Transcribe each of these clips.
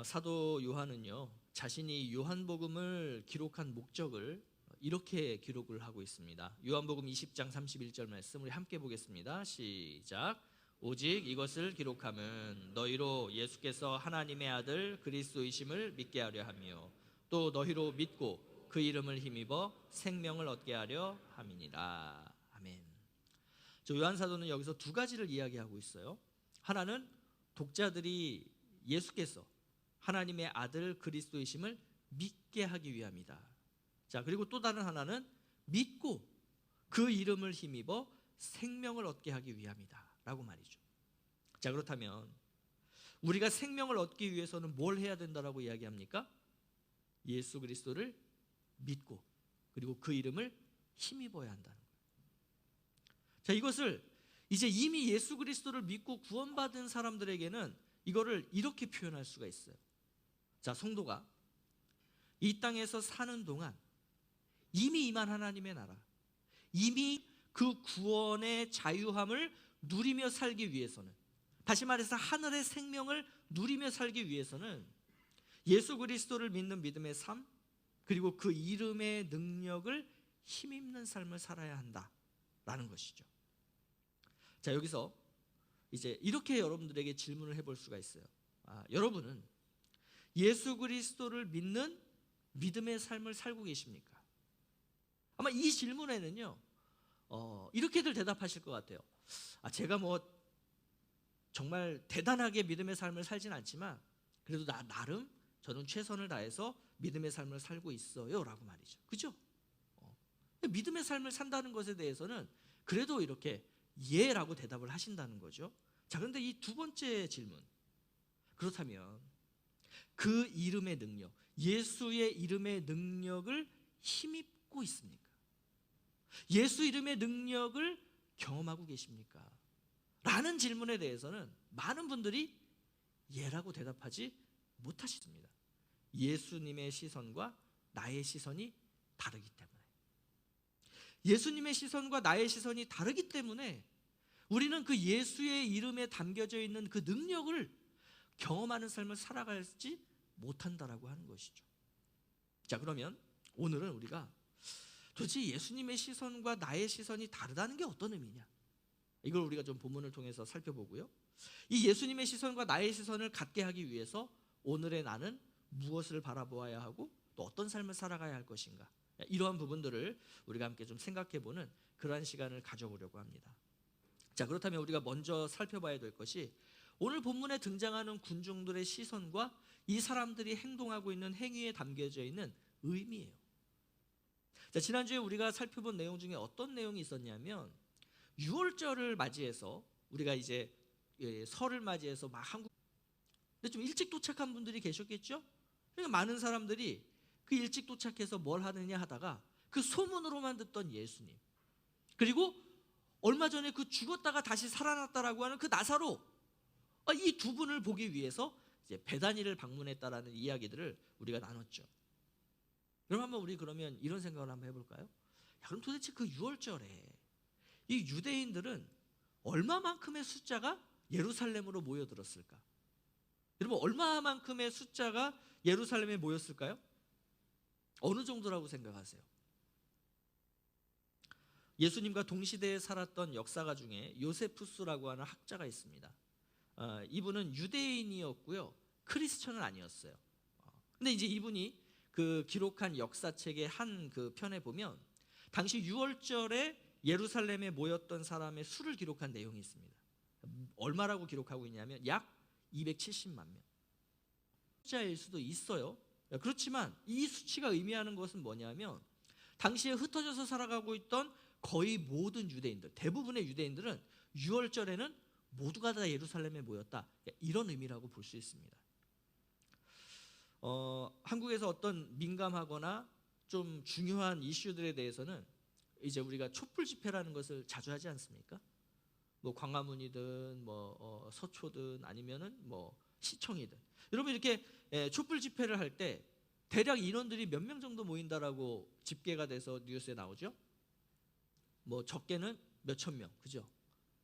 사도 요한은요, 자신이 요한복음을 기록한 목적을 이렇게 기록을 하고 있습니다. 요한복음 20장 31절 말씀 우리 함께 보겠습니다. 시작. 오직 이것을 기록함은 너희로 예수께서 하나님의 아들 그리스도이심을 믿게 하려 하며 또 너희로 믿고 그 이름을 힘입어 생명을 얻게 하려 함이니라. 아멘. 요한 사도는 여기서 두 가지를 이야기하고 있어요. 하나는 독자들이 예수께서 하나님의 아들 그리스도이심을 믿게 하기 위함이다. 자, 그리고 또 다른 하나는 믿고 그 이름을 힘입어 생명을 얻게 하기 위함이다 라고 말이죠. 자, 그렇다면 우리가 생명을 얻기 위해서는 뭘 해야 된다라고 이야기합니까? 예수 그리스도를 믿고 그리고 그 이름을 힘입어야 한다는 거예요. 자, 이것을 이제 이미 예수 그리스도를 믿고 구원받은 사람들에게는 이거를 이렇게 표현할 수가 있어요. 자, 성도가 이 땅에서 사는 동안 이미 임한 하나님의 나라, 이미 그 구원의 자유함을 누리며 살기 위해서는, 다시 말해서 하늘의 생명을 누리며 살기 위해서는 예수 그리스도를 믿는 믿음의 삶, 그리고 그 이름의 능력을 힘입는 삶을 살아야 한다라는 것이죠. 자, 여기서 이제 이렇게 여러분들에게 질문을 해볼 수가 있어요. 여러분은 예수 그리스도를 믿는 믿음의 삶을 살고 계십니까? 아마 이 질문에는요, 이렇게들 대답하실 것 같아요. 제가 뭐 정말 대단하게 믿음의 삶을 살진 않지만 그래도 나름 저는 최선을 다해서 믿음의 삶을 살고 있어요 라고 말이죠. 그죠? 믿음의 삶을 산다는 것에 대해서는 그래도 이렇게 예라고 대답을 하신다는 거죠. 자, 그런데 이 두 번째 질문, 그렇다면 그 이름의 능력, 예수의 이름의 능력을 힘입고 있습니까? 예수 이름의 능력을 경험하고 계십니까? 라는 질문에 대해서는 많은 분들이 예라고 대답하지 못하십니다. 예수님의 시선과 나의 시선이 다르기 때문에, 예수님의 시선과 나의 시선이 다르기 때문에 우리는 그 예수의 이름에 담겨져 있는 그 능력을 경험하는 삶을 살아가지 못한다라고 하는 것이죠. 자, 그러면 오늘은 우리가 도대체 예수님의 시선과 나의 시선이 다르다는 게 어떤 의미냐, 이걸 우리가 좀 본문을 통해서 살펴보고요, 이 예수님의 시선과 나의 시선을 갖게 하기 위해서 오늘의 나는 무엇을 바라보아야 하고 또 어떤 삶을 살아가야 할 것인가, 이러한 부분들을 우리가 함께 좀 생각해보는 그러한 시간을 가져보려고 합니다. 자, 그렇다면 우리가 먼저 살펴봐야 될 것이 오늘 본문에 등장하는 군중들의 시선과 이 사람들이 행동하고 있는 행위에 담겨져 있는 의미예요. 자, 지난주에 우리가 살펴본 내용 중에 어떤 내용이 있었냐면, 6월절을 맞이해서 우리가 이제 설을 맞이해서 막 근데 좀 일찍 도착한 분들이 계셨겠죠? 그러니까 많은 사람들이 그 일찍 도착해서 뭘 하느냐 하다가 그 소문으로만 듣던 예수님, 그리고 얼마 전에 그 죽었다가 다시 살아났다라고 하는 그 나사로, 이 두 분을 보기 위해서 이제 베다니를 방문했다라는 이야기들을 우리가 나눴죠. 그럼 한번 우리 그러면 이런 생각을 한번 해볼까요? 그럼 도대체 그 6월절에 이 유대인들은 얼마만큼의 숫자가 예루살렘으로 모여들었을까? 여러분, 얼마만큼의 숫자가 예루살렘에 모였을까요? 어느 정도라고 생각하세요? 예수님과 동시대에 살았던 역사가 중에 요세푸스라고 하는 학자가 있습니다. 이분은 유대인이었고요, 크리스천은 아니었어요. 근데 이제 이분이 그 기록한 역사책의 한 그 편에 보면 당시 6월절에 예루살렘에 모였던 사람의 수를 기록한 내용이 있습니다. 얼마라고 기록하고 있냐면 약 270만 명. 숫자일 수도 있어요. 그렇지만 이 수치가 의미하는 것은 뭐냐면, 당시에 흩어져서 살아가고 있던 거의 모든 유대인들, 대부분의 유대인들은 6월절에는 모두가 다 예루살렘에 모였다, 이런 의미라고 볼 수 있습니다. 한국에서 어떤 민감하거나 좀 중요한 이슈들에 대해서는 이제 우리가 촛불 집회라는 것을 자주 하지 않습니까? 뭐 광화문이든 뭐 서초든 아니면은 뭐 시청이든, 여러분 이렇게 촛불 집회를 할 때 대략 인원들이 몇 명 정도 모인다라고 집계가 돼서 뉴스에 나오죠? 뭐 적게는 몇천 명, 그죠?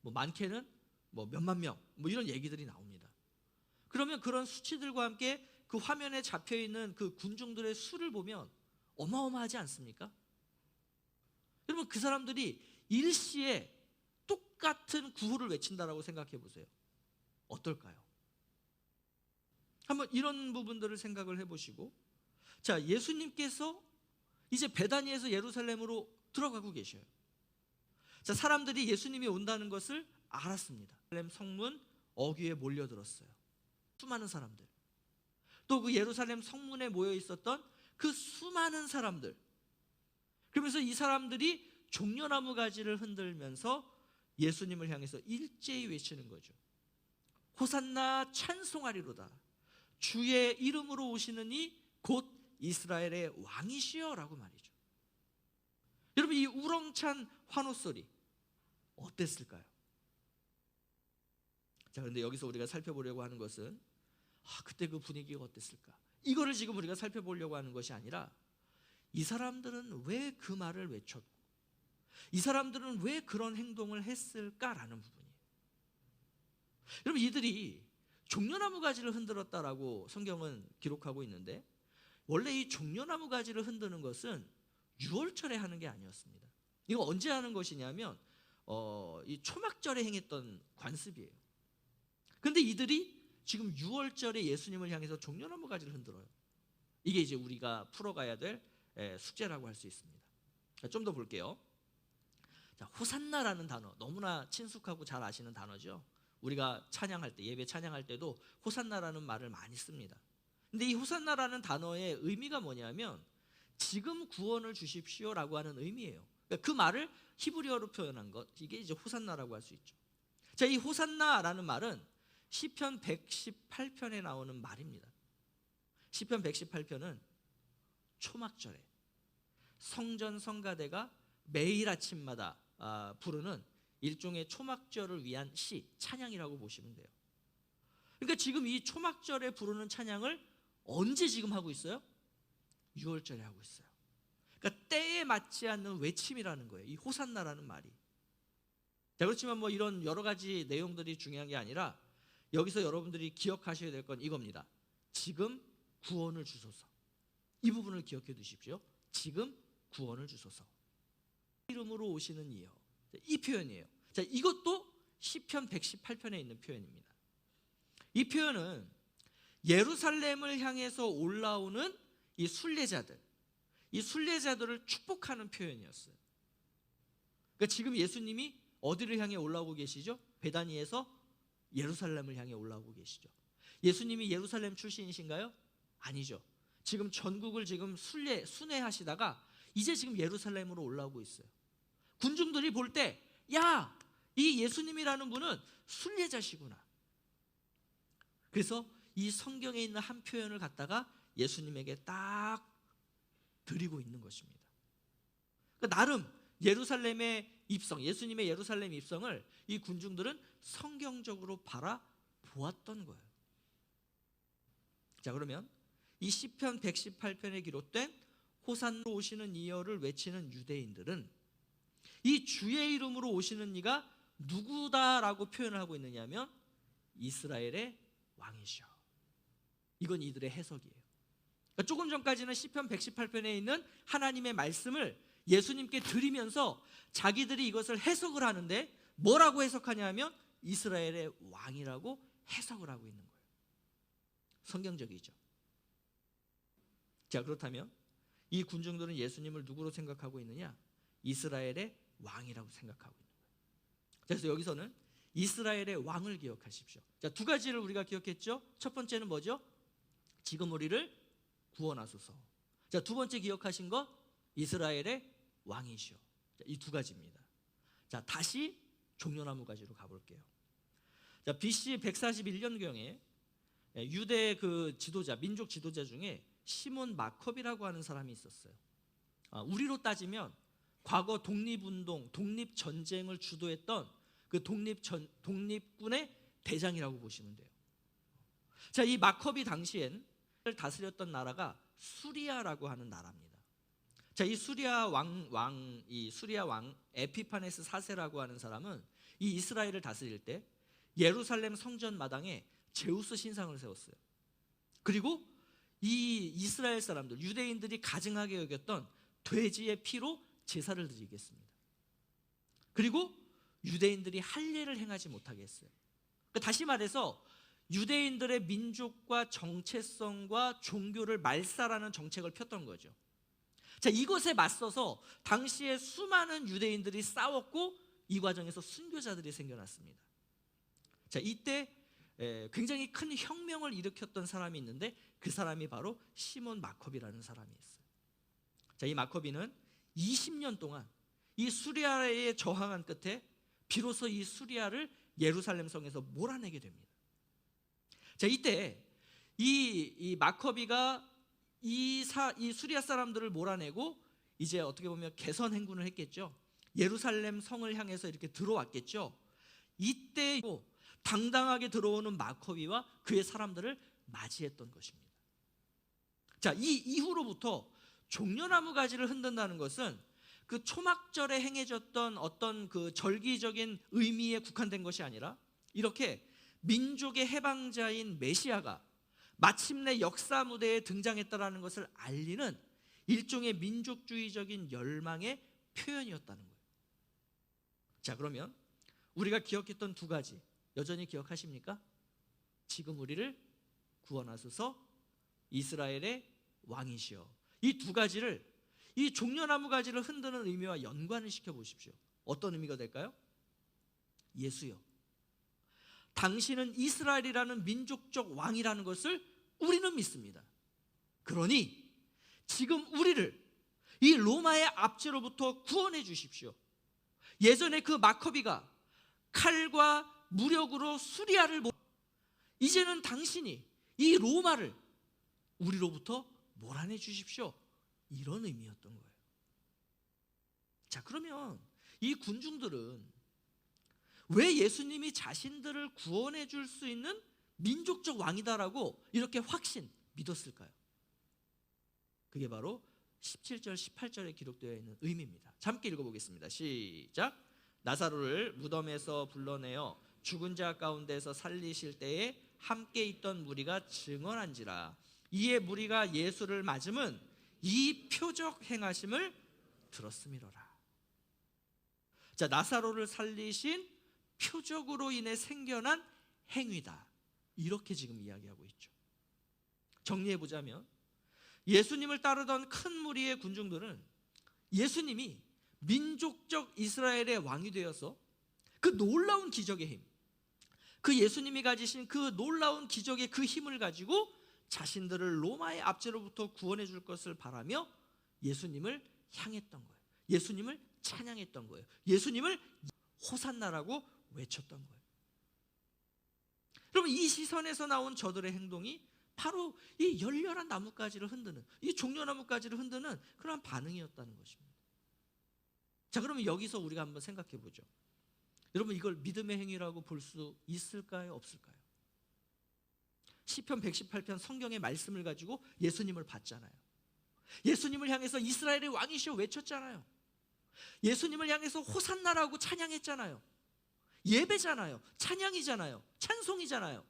뭐 많게는 뭐 몇만 명, 뭐 이런 얘기들이 나옵니다. 그러면 그런 수치들과 함께 그 화면에 잡혀 있는 그 군중들의 수를 보면 어마어마하지 않습니까? 여러분, 그 사람들이 일시에 똑같은 구호를 외친다라고 생각해 보세요. 어떨까요? 한번 이런 부분들을 생각을 해보시고, 자, 예수님께서 이제 베다니에서 예루살렘으로 들어가고 계셔요. 자, 사람들이 예수님이 온다는 것을 알았습니다. 예루살렘 성문 어귀에 몰려들었어요. 수많은 사람들, 또 그 예루살렘 성문에 모여 있었던 그 수많은 사람들, 그러면서 이 사람들이 종려나무 가지를 흔들면서 예수님을 향해서 일제히 외치는 거죠. 호산나, 찬송하리로다. 주의 이름으로 오시는 이 곧 이스라엘의 왕이시여라고 말이죠. 여러분, 이 우렁찬 환호 소리 어땠을까요? 자, 그런데 여기서 우리가 살펴보려고 하는 것은 그때 그 분위기가 어땠을까? 이거를 지금 우리가 살펴보려고 하는 것이 아니라, 이 사람들은 왜 그 말을 외쳤고 이 사람들은 왜 그런 행동을 했을까라는 부분이에요. 여러분, 이들이 종려나무 가지를 흔들었다라고 성경은 기록하고 있는데, 원래 이 종려나무 가지를 흔드는 것은 유월절에 하는 게 아니었습니다. 이거 언제 하는 것이냐면 이 초막절에 행했던 관습이에요. 그런데 이들이 지금 유월절에 예수님을 향해서 종려나무 가지를 흔들어요. 이게 이제 우리가 풀어가야 될 숙제라고 할 수 있습니다. 좀 더 볼게요. 자, 호산나라는 단어, 너무나 친숙하고 잘 아시는 단어죠. 우리가 찬양할 때, 예배 찬양할 때도 호산나라는 말을 많이 씁니다. 근데 이 호산나라는 단어의 의미가 뭐냐면 지금 구원을 주십시오라고 하는 의미예요. 그러니까 그 말을 히브리어로 표현한 것, 이게 이제 호산나라고 할 수 있죠. 자, 이 호산나라는 말은 시편 118편에 나오는 말입니다. 시편 118편은 초막절에 성전 성가대가 매일 아침마다 부르는 일종의 초막절을 위한 시, 찬양이라고 보시면 돼요. 그러니까 지금 이 초막절에 부르는 찬양을 언제 지금 하고 있어요? 6월절에 하고 있어요. 그러니까 때에 맞지 않는 외침이라는 거예요, 이 호산나라는 말이. 자, 그렇지만 뭐 이런 여러 가지 내용들이 중요한 게 아니라, 여기서 여러분들이 기억하셔야 될 건 이겁니다. 지금 구원을 주소서. 이 부분을 기억해 두십시오. 지금 구원을 주소서. 이름으로 오시는 이여. 이 표현이에요. 자, 이것도 시편 118편에 있는 표현입니다. 이 표현은 예루살렘을 향해서 올라오는 이 순례자들, 이 순례자들을 축복하는 표현이었어요. 그러니까 지금 예수님이 어디를 향해 올라오고 계시죠? 베다니에서 예루살렘을 향해 올라오고 계시죠. 예수님이 예루살렘 출신이신가요? 아니죠. 지금 전국을 지금 순회하시다가 이제 지금 예루살렘으로 올라오고 있어요. 군중들이 볼 때, 야, 이 예수님이라는 분은 순례자시구나. 그래서 이 성경에 있는 한 표현을 갖다가 예수님에게 딱 드리고 있는 것입니다. 그러니까 나름 예루살렘의 입성, 예수님의 예루살렘 입성을 이 군중들은 성경적으로 바라보았던 거예요. 자, 그러면 이 시편 118편에 기록된 호산나로 오시는 이여를 외치는 유대인들은 이 주의 이름으로 오시는 이가 누구다라고 표현을 하고 있느냐면 이스라엘의 왕이시여. 이건 이들의 해석이에요. 그러니까 조금 전까지는 시편 118편에 있는 하나님의 말씀을 예수님께 드리면서 자기들이 이것을 해석을 하는데, 뭐라고 해석하냐 하면 이스라엘의 왕이라고 해석을 하고 있는 거예요. 성경적이죠. 자, 그렇다면 이 군중들은 예수님을 누구로 생각하고 있느냐? 이스라엘의 왕이라고 생각하고 있는 거예요. 그래서 여기서는 이스라엘의 왕을 기억하십시오. 자, 두 가지를 우리가 기억했죠. 첫 번째는 뭐죠? 지금 우리를 구원하소서. 자, 두 번째 기억하신 거, 이스라엘의 왕이시오. 이 두 가지입니다. 자, 다시 종려나무 가지로 가볼게요. 자, BC 141년경에 유대 그 지도자, 민족 지도자 중에 시몬 마커비라고 하는 사람이 있었어요. 우리로 따지면 과거 독립운동, 독립전쟁을 주도했던 그 독립군의 대장이라고 보시면 돼요. 자, 이 마커비 당시엔 다스렸던 나라가 수리아라고 하는 나라입니다. 자, 이 수리아 왕 에피파네스 4세라고 하는 사람은 이 이스라엘을 다스릴 때 예루살렘 성전 마당에 제우스 신상을 세웠어요. 그리고 이 이스라엘 사람들, 유대인들이 가증하게 여겼던 돼지의 피로 제사를 드리겠습니다. 그리고 유대인들이 할례를 행하지 못하게 했어요. 다시 말해서 유대인들의 민족과 정체성과 종교를 말살하는 정책을 폈던 거죠. 자, 이것에 맞서서 당시에 수많은 유대인들이 싸웠고 이 과정에서 순교자들이 생겨났습니다. 자, 이때 굉장히 큰 혁명을 일으켰던 사람이 있는데 그 사람이 바로 시몬 마커비라는 사람이었어요. 자, 이 마커비는 20년 동안 이 수리아에 저항한 끝에 비로소 이 수리아를 예루살렘 성에서 몰아내게 됩니다. 자, 이때 이 마커비가 이 수리아 사람들을 몰아내고 이제 어떻게 보면 개선 행군을 했겠죠. 예루살렘 성을 향해서 이렇게 들어왔겠죠. 이때 당당하게 들어오는 마커비와 그의 사람들을 맞이했던 것입니다. 자, 이 이후로부터 종려나무 가지를 흔든다는 것은 그 초막절에 행해졌던 어떤 그 절기적인 의미에 국한된 것이 아니라 이렇게 민족의 해방자인 메시아가 마침내 역사 무대에 등장했다라는 것을 알리는 일종의 민족주의적인 열망의 표현이었다는 거예요. 자, 그러면 우리가 기억했던 두 가지 여전히 기억하십니까? 지금 우리를 구원하소서, 이스라엘의 왕이시여. 이 두 가지를 이 종려나무 가지를 흔드는 의미와 연관을 시켜 보십시오. 어떤 의미가 될까요? 예수여, 당신은 이스라엘이라는 민족적 왕이라는 것을 우리는 믿습니다. 그러니 지금 우리를 이 로마의 압제로부터 구원해 주십시오. 예전에 그 마커비가 칼과 무력으로 수리아를 이제는 당신이 이 로마를 우리로부터 몰아내 주십시오. 이런 의미였던 거예요. 자, 그러면 이 군중들은 왜 예수님이 자신들을 구원해 줄 수 있는 민족적 왕이다라고 이렇게 확신 믿었을까요? 그게 바로 17절 18절에 기록되어 있는 의미입니다. 함께 읽어보겠습니다. 시작. 나사로를 무덤에서 불러내어 죽은 자 가운데서 살리실 때에 함께 있던 무리가 증언한지라. 이에 무리가 예수를 맞음은 이 표적 행하심을 들었음이로라. 자, 나사로를 살리신 표적으로 인해 생겨난 행위다, 이렇게 지금 이야기하고 있죠. 정리해보자면 예수님을 따르던 큰 무리의 군중들은 예수님이 민족적 이스라엘의 왕이 되어서 그 놀라운 기적의 힘, 그 예수님이 가지신 그 놀라운 기적의 그 힘을 가지고 자신들을 로마의 압제로부터 구원해 줄 것을 바라며 예수님을 향했던 거예요. 예수님을 찬양했던 거예요. 예수님을 호산나라고 외쳤던 거예요. 그럼 이 시선에서 나온 저들의 행동이 바로 이 열렬한 나뭇가지를 흔드는, 이 종려나뭇가지를 흔드는 그런 반응이었다는 것입니다. 자, 그러면 여기서 우리가 한번 생각해 보죠. 여러분, 이걸 믿음의 행위라고 볼 수 있을까요, 없을까요? 시편 118편 성경의 말씀을 가지고 예수님을 봤잖아요. 예수님을 향해서 이스라엘의 왕이시여 외쳤잖아요. 예수님을 향해서 호산나라고 찬양했잖아요. 예배잖아요. 찬양이잖아요. 찬송이잖아요.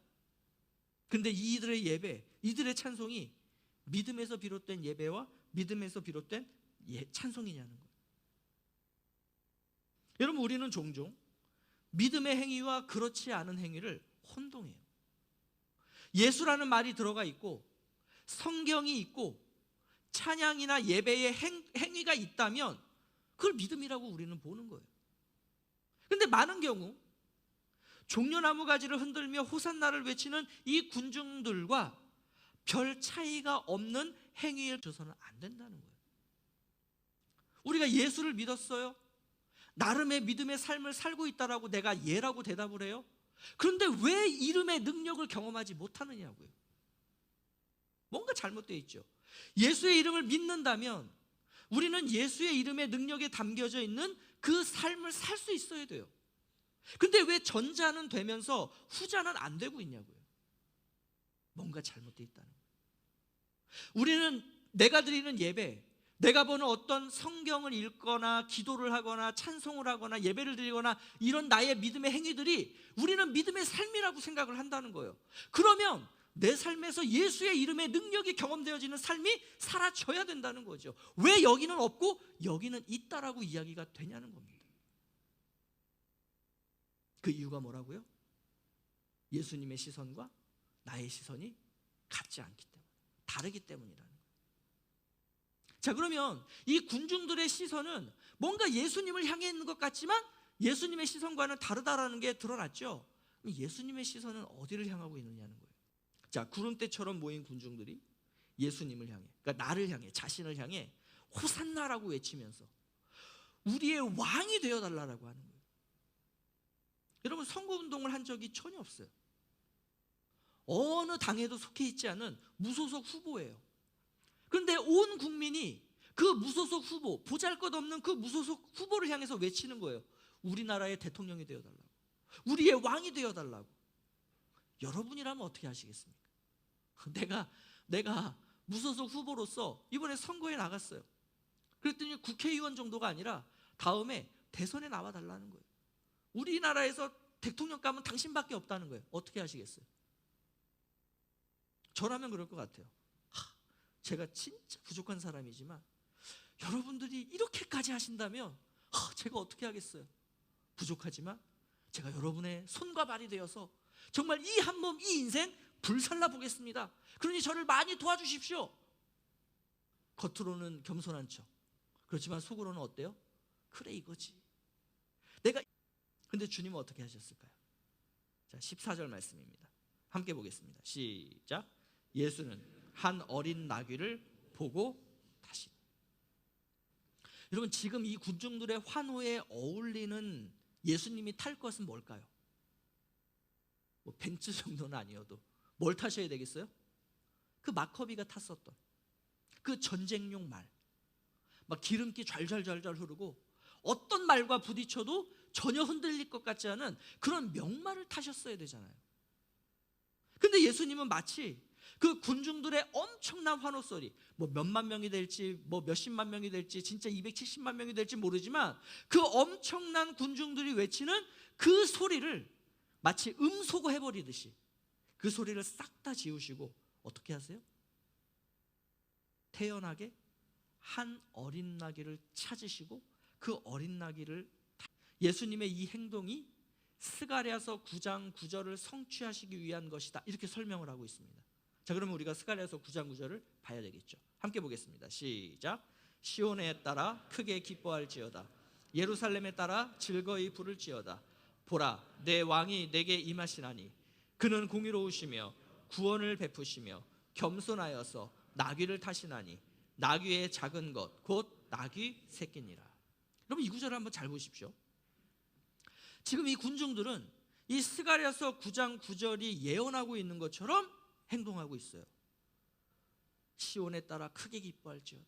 근데 이들의 예배, 이들의 찬송이 믿음에서 비롯된 예배와 믿음에서 비롯된 찬송이냐는 거예요. 여러분, 우리는 종종 믿음의 행위와 그렇지 않은 행위를 혼동해요. 예수라는 말이 들어가 있고 성경이 있고 찬양이나 예배의 행위가 있다면 그걸 믿음이라고 우리는 보는 거예요. 그런데 많은 경우 종려나무 가지를 흔들며 호산나를 외치는 이 군중들과 별 차이가 없는 행위를 줘서는 안 된다는 거예요. 우리가 예수를 믿었어요. 나름의 믿음의 삶을 살고 있다라고 내가 예라고 대답을 해요. 그런데 왜 이름의 능력을 경험하지 못하느냐고요. 뭔가 잘못되어 있죠. 예수의 이름을 믿는다면 우리는 예수의 이름의 능력에 담겨져 있는 그 삶을 살 수 있어야 돼요. 근데 왜 전자는 되면서 후자는 안 되고 있냐고요. 뭔가 잘못되어 있다는 거예요. 우리는 내가 드리는 예배, 내가 보는 어떤 성경을 읽거나 기도를 하거나 찬송을 하거나 예배를 드리거나 이런 나의 믿음의 행위들이 우리는 믿음의 삶이라고 생각을 한다는 거예요. 그러면 내 삶에서 예수의 이름의 능력이 경험되어지는 삶이 사라져야 된다는 거죠. 왜 여기는 없고 여기는 있다라고 이야기가 되냐는 겁니다. 그 이유가 뭐라고요? 예수님의 시선과 나의 시선이 같지 않기 때문에, 다르기 때문이라는 거예요. 자, 그러면 이 군중들의 시선은 뭔가 예수님을 향해 있는 것 같지만 예수님의 시선과는 다르다라는 게 드러났죠. 예수님의 시선은 어디를 향하고 있느냐는 거예요. 자, 구름대처럼 모인 군중들이 예수님을 향해, 그러니까 나를 향해, 자신을 향해 호산나라고 외치면서 우리의 왕이 되어달라고 하는 거예요. 여러분, 선거운동을 한 적이 전혀 없어요. 어느 당에도 속해 있지 않은 무소속 후보예요. 그런데 온 국민이 그 무소속 후보, 보잘것없는 그 무소속 후보를 향해서 외치는 거예요. 우리나라의 대통령이 되어달라고, 우리의 왕이 되어달라고. 여러분이라면 어떻게 하시겠습니까? 내가 무소속 후보로서 이번에 선거에 나갔어요. 그랬더니 국회의원 정도가 아니라 다음에 대선에 나와달라는 거예요. 우리나라에서 대통령감은 당신밖에 없다는 거예요. 어떻게 하시겠어요? 저라면 그럴 것 같아요. 제가 진짜 부족한 사람이지만 여러분들이 이렇게까지 하신다면 제가 어떻게 하겠어요? 부족하지만 제가 여러분의 손과 발이 되어서 정말 이 한 몸, 이 인생 불살라 보겠습니다. 그러니 저를 많이 도와주십시오. 겉으로는 겸손한 척, 그렇지만 속으로는 어때요? 그래, 이거지. 근데 주님은 어떻게 하셨을까요? 자, 14절 말씀입니다. 함께 보겠습니다. 시작. 예수는 한 어린 나귀를 보고 다시. 여러분, 지금 이 군중들의 환호에 어울리는 예수님이 탈 것은 뭘까요? 뭐 벤츠 정도는 아니어도 뭘 타셔야 되겠어요? 그 마커비가 탔었던 그 전쟁용 말, 막 기름기 좔좔좔 흐르고 어떤 말과 부딪혀도 전혀 흔들릴 것 같지 않은 그런 명말을 타셨어야 되잖아요. 근데 예수님은 마치 그 군중들의 엄청난 환호 소리, 뭐 몇만 명이 될지, 뭐 몇십만 명이 될지, 진짜 270만 명이 될지 모르지만 그 엄청난 군중들이 외치는 그 소리를 마치 음소거 해버리듯이 그 소리를 싹 다 지우시고 어떻게 하세요? 태연하게 한 어린 나귀를 찾으시고 그 어린 나귀를, 예수님의 이 행동이 스가랴서 9장 9절을 성취하시기 위한 것이다, 이렇게 설명을 하고 있습니다. 자, 그러면 우리가 스가랴서 9장 9절을 봐야 되겠죠. 함께 보겠습니다. 시작. 시온에 따라 크게 기뻐할지어다. 예루살렘에 따라 즐거이 부를지어다. 보라, 내 왕이 내게 임하시나니 그는 공의로우시며 구원을 베푸시며 겸손하여서 나귀를 타시나니 나귀의 작은 것 곧 나귀 새끼니라. 여러분, 이 구절을 한번 잘 보십시오. 지금 이 군중들은 이 스가랴서 9장 9절이 예언하고 있는 것처럼 행동하고 있어요. 시온에 따라 크게 기뻐할지어다.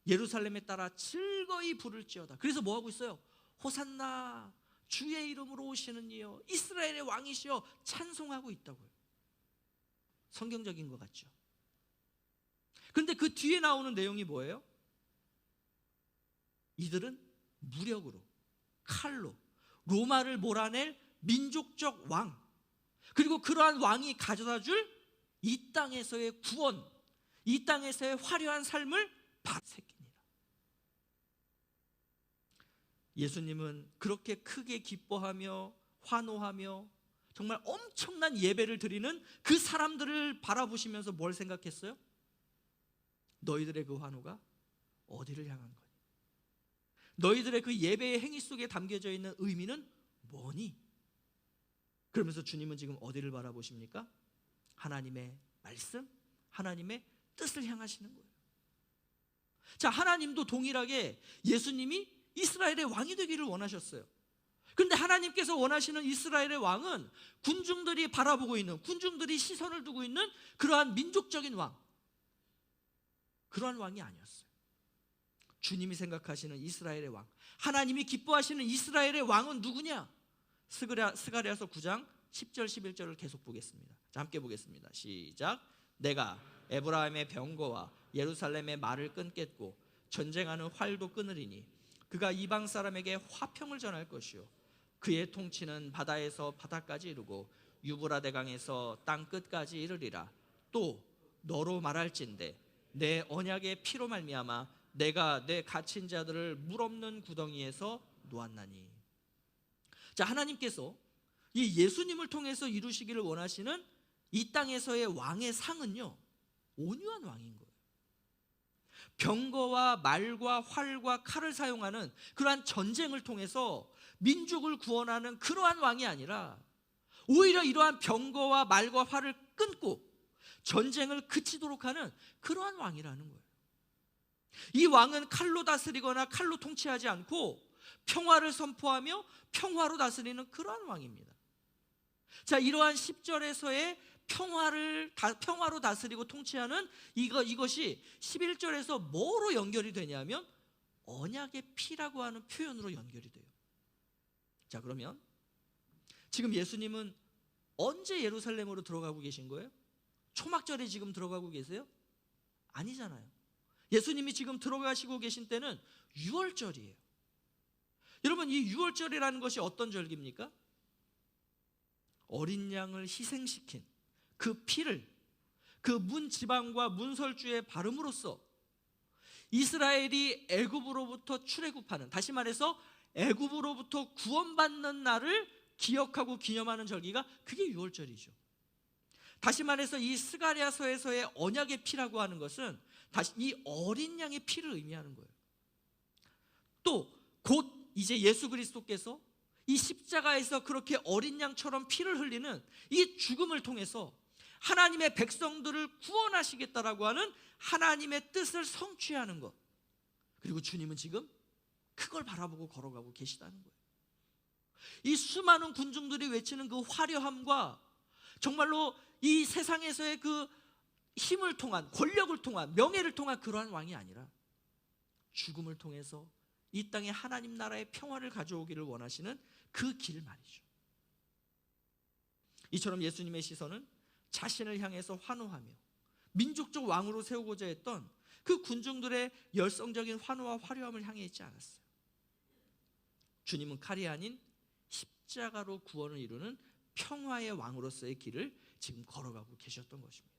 예루살렘에 따라 즐거이 부를지어다. 그래서 뭐 하고 있어요? 호산나, 주의 이름으로 오시는 이여, 이스라엘의 왕이시여, 찬송하고 있다고요. 성경적인 것 같죠? 근데 그 뒤에 나오는 내용이 뭐예요? 이들은 무력으로, 칼로 로마를 몰아낼 민족적 왕, 그리고 그러한 왕이 가져다 줄 이 땅에서의 구원, 이 땅에서의 화려한 삶을 새끼니라. 예수님은 그렇게 크게 기뻐하며 환호하며 정말 엄청난 예배를 드리는 그 사람들을 바라보시면서 뭘 생각했어요? 너희들의 그 환호가 어디를 향한 거니? 너희들의 그 예배의 행위 속에 담겨져 있는 의미는 뭐니? 그러면서 주님은 지금 어디를 바라보십니까? 하나님의 말씀, 하나님의 뜻을 향하시는 거예요. 자, 하나님도 동일하게 예수님이 이스라엘의 왕이 되기를 원하셨어요. 그런데 하나님께서 원하시는 이스라엘의 왕은 군중들이 바라보고 있는, 군중들이 시선을 두고 있는 그러한 민족적인 왕, 그러한 왕이 아니었어요. 주님이 생각하시는 이스라엘의 왕, 하나님이 기뻐하시는 이스라엘의 왕은 누구냐? 스가랴서 9장 10절 11절을 계속 보겠습니다. 자, 함께 보겠습니다. 시작. 내가 에브라임의 병거와 예루살렘의 말을 끊겠고 전쟁하는 활도 끊으리니 그가 이방 사람에게 화평을 전할 것이요 그의 통치는 바다에서 바다까지 이르고 유브라데 강에서 땅 끝까지 이르리라. 또 너로 말할진대 내 언약의 피로 말미암아 내가 내 갇힌 자들을 물 없는 구덩이에서 놓았나니. 자, 하나님께서 이 예수님을 통해서 이루시기를 원하시는 이 땅에서의 왕의 상은요, 온유한 왕인 거예요. 병거와 말과 활과 칼을 사용하는 그러한 전쟁을 통해서 민족을 구원하는 그러한 왕이 아니라 오히려 이러한 병거와 말과 활을 끊고 전쟁을 그치도록 하는 그러한 왕이라는 거예요. 이 왕은 칼로 다스리거나 칼로 통치하지 않고 평화를 선포하며 평화로 다스리는 그러한 왕입니다. 자, 이러한 10절에서의 평화로 다스리고 통치하는 이것이 11절에서 뭐로 연결이 되냐면 언약의 피라고 하는 표현으로 연결이 돼요. 자, 그러면 지금 예수님은 언제 예루살렘으로 들어가고 계신 거예요? 초막절에 지금 들어가고 계세요? 아니잖아요. 예수님이 지금 들어가시고 계신 때는 6월절이에요. 여러분, 이 6월절이라는 것이 어떤 절기입니까? 어린 양을 희생시킨 그 피를 그 문지방과 문설주에 바름으로써 이스라엘이 애굽으로부터 출애굽하는, 다시 말해서 애굽으로부터 구원받는 날을 기억하고 기념하는 절기가 그게 6월절이죠. 다시 말해서 이 스가랴서에서의 언약의 피라고 하는 것은 다시 이 어린 양의 피를 의미하는 거예요. 또 곧 이제 예수 그리스도께서 이 십자가에서 그렇게 어린 양처럼 피를 흘리는 이 죽음을 통해서 하나님의 백성들을 구원하시겠다라고 하는 하나님의 뜻을 성취하는 것, 그리고 주님은 지금 그걸 바라보고 걸어가고 계시다는 거예요. 이 수많은 군중들이 외치는 그 화려함과 정말로 이 세상에서의 그 힘을 통한, 권력을 통한, 명예를 통한 그러한 왕이 아니라 죽음을 통해서 이 땅에 하나님 나라의 평화를 가져오기를 원하시는 그 길 말이죠. 이처럼 예수님의 시선은 자신을 향해서 환호하며 민족적 왕으로 세우고자 했던 그 군중들의 열성적인 환호와 화려함을 향해 있지 않았어요. 주님은 칼이 아닌 십자가로 구원을 이루는 평화의 왕으로서의 길을 지금 걸어가고 계셨던 것입니다.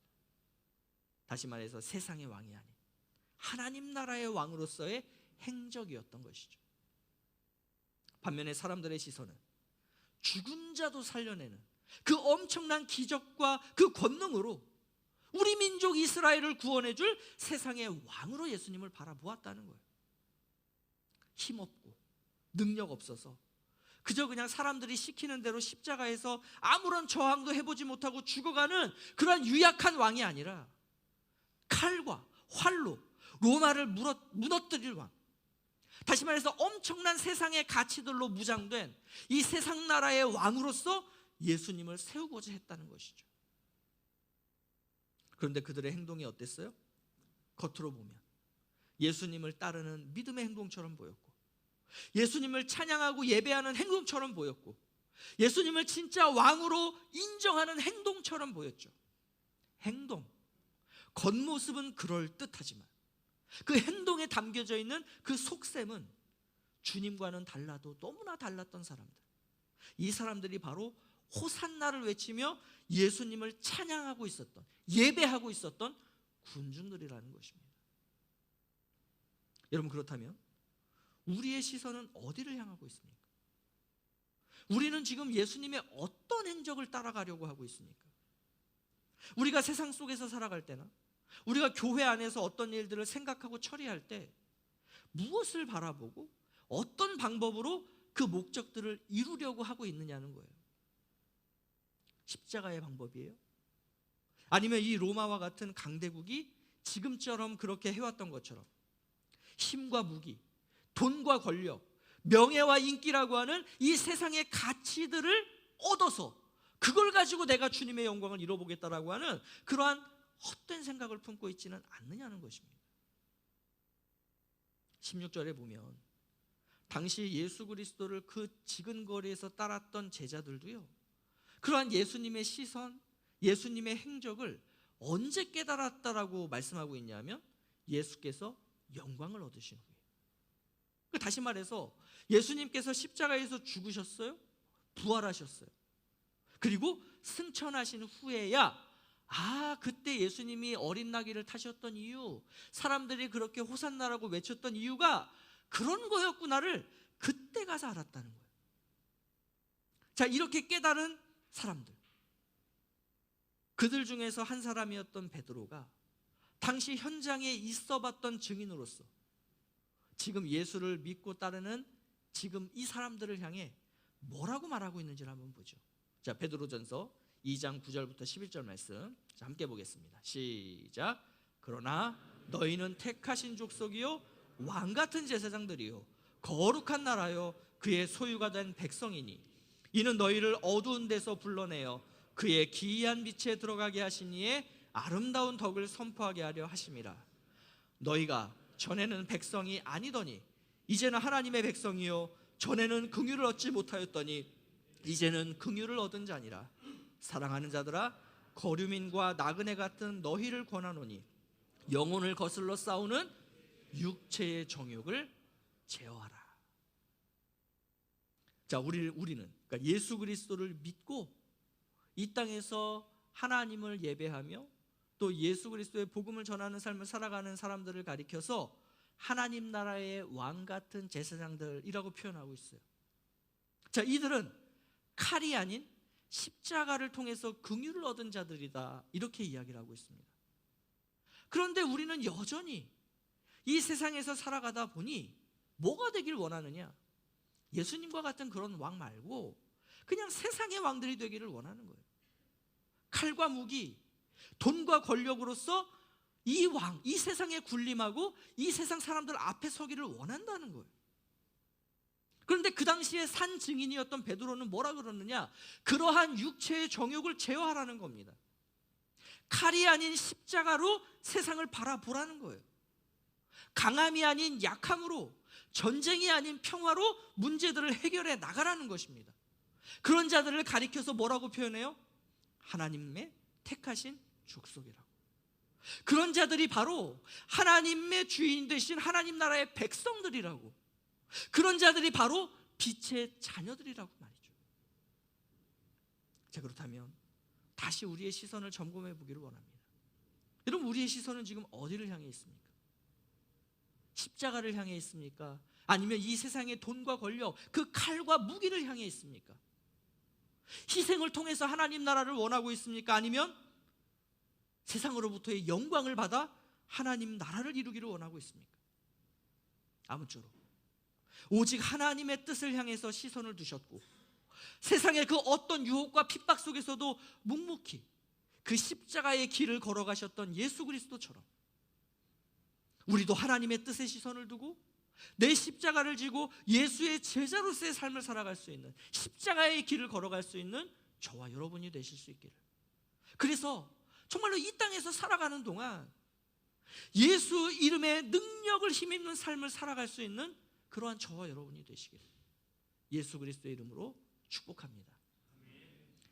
다시 말해서 세상의 왕이 아닌 하나님 나라의 왕으로서의 행적이었던 것이죠. 반면에 사람들의 시선은 죽은 자도 살려내는 그 엄청난 기적과 그 권능으로 우리 민족 이스라엘을 구원해 줄 세상의 왕으로 예수님을 바라보았다는 거예요. 힘없고 능력 없어서 그저 그냥 사람들이 시키는 대로 십자가에서 아무런 저항도 해보지 못하고 죽어가는 그런 유약한 왕이 아니라 칼과 활로 로마를 무너뜨릴 왕, 다시 말해서 엄청난 세상의 가치들로 무장된 이 세상 나라의 왕으로서 예수님을 세우고자 했다는 것이죠. 그런데 그들의 행동이 어땠어요? 겉으로 보면 예수님을 따르는 믿음의 행동처럼 보였고, 예수님을 찬양하고 예배하는 행동처럼 보였고, 예수님을 진짜 왕으로 인정하는 행동처럼 보였죠. 행동, 겉모습은 그럴듯하지만 그 행동에 담겨져 있는 그 속셈은 주님과는 달라도 너무나 달랐던 사람들, 이 사람들이 바로 호산나를 외치며 예수님을 찬양하고 있었던, 예배하고 있었던 군중들이라는 것입니다. 여러분, 그렇다면 우리의 시선은 어디를 향하고 있습니까? 우리는 지금 예수님의 어떤 행적을 따라가려고 하고 있습니까? 우리가 세상 속에서 살아갈 때나 우리가 교회 안에서 어떤 일들을 생각하고 처리할 때 무엇을 바라보고 어떤 방법으로 그 목적들을 이루려고 하고 있느냐는 거예요. 십자가의 방법이에요? 아니면 이 로마와 같은 강대국이 지금처럼 그렇게 해왔던 것처럼 힘과 무기, 돈과 권력, 명예와 인기라고 하는 이 세상의 가치들을 얻어서 그걸 가지고 내가 주님의 영광을 이뤄보겠다라고 하는 그러한 헛된 생각을 품고 있지는 않느냐는 것입니다. 16절에 보면 당시 예수 그리스도를 그 지근거리에서 따랐던 제자들도요, 그러한 예수님의 시선, 예수님의 행적을 언제 깨달았다라고 말씀하고 있냐면 예수께서 영광을 얻으신 후에. 다시 말해서 예수님께서 십자가에서 죽으셨어요, 부활하셨어요, 그리고 승천하신 후에야 그때 예수님이 어린 나귀를 타셨던 이유, 사람들이 그렇게 호산나라고 외쳤던 이유가 그런 거였구나를 그때 가서 알았다는 거예요. 자, 이렇게 깨달은 사람들, 그들 중에서 한 사람이었던 베드로가 당시 현장에 있어봤던 증인으로서 지금 예수를 믿고 따르는 지금 이 사람들을 향해 뭐라고 말하고 있는지를 한번 보죠. 자, 베드로전서 2장 9절부터 11절 말씀, 자, 함께 보겠습니다. 시작. 그러나 너희는 택하신 족속이요 왕같은 제사장들이요 거룩한 나라요 그의 소유가 된 백성이니 이는 너희를 어두운 데서 불러내어 그의 기이한 빛에 들어가게 하시니에 아름다운 덕을 선포하게 하려 하심이라. 너희가 전에는 백성이 아니더니 이제는 하나님의 백성이요 전에는 긍휼을 얻지 못하였더니 이제는 긍휼을 얻은 자니라. 사랑하는 자들아, 거류민과 나그네 같은 너희를 권하노니 영혼을 거슬러 싸우는 육체의 정욕을 제어하라. 자, 우리는 그러니까 예수 그리스도를 믿고 이 땅에서 하나님을 예배하며 또 예수 그리스도의 복음을 전하는 삶을 살아가는 사람들을 가리켜서 하나님 나라의 왕 같은 제사장들이라고 표현하고 있어요. 자, 이들은 칼이 아닌 십자가를 통해서 긍휼을 얻은 자들이다, 이렇게 이야기를 하고 있습니다. 그런데 우리는 여전히 이 세상에서 살아가다 보니 뭐가 되길 원하느냐? 예수님과 같은 그런 왕 말고 그냥 세상의 왕들이 되기를 원하는 거예요. 칼과 무기, 돈과 권력으로서 이 왕, 이 세상에 군림하고 이 세상 사람들 앞에 서기를 원한다는 거예요. 그런데 그 당시에 산 증인이었던 베드로는 뭐라 그러느냐? 그러한 육체의 정욕을 제어하라는 겁니다. 칼이 아닌 십자가로 세상을 바라보라는 거예요. 강함이 아닌 약함으로, 전쟁이 아닌 평화로 문제들을 해결해 나가라는 것입니다. 그런 자들을 가리켜서 뭐라고 표현해요? 하나님의 택하신 족속이라고. 그런 자들이 바로 하나님의 주인 되신 하나님 나라의 백성들이라고. 그런 자들이 바로 빛의 자녀들이라고 말이죠. 자, 그렇다면 다시 우리의 시선을 점검해 보기를 원합니다. 여러분, 우리의 시선은 지금 어디를 향해 있습니까? 십자가를 향해 있습니까? 아니면 이 세상의 돈과 권력, 그 칼과 무기를 향해 있습니까? 희생을 통해서 하나님 나라를 원하고 있습니까? 아니면 세상으로부터의 영광을 받아 하나님 나라를 이루기를 원하고 있습니까? 아무쪼록 오직 하나님의 뜻을 향해서 시선을 두셨고 세상의 그 어떤 유혹과 핍박 속에서도 묵묵히 그 십자가의 길을 걸어가셨던 예수 그리스도처럼 우리도 하나님의 뜻에 시선을 두고 내 십자가를 지고 예수의 제자로서의 삶을 살아갈 수 있는, 십자가의 길을 걸어갈 수 있는 저와 여러분이 되실 수 있기를. 그래서 정말로 이 땅에서 살아가는 동안 예수 이름의 능력을 힘입는 삶을 살아갈 수 있는 그러한 저와 여러분이 되시기를 예수 그리스도의 이름으로 축복합니다.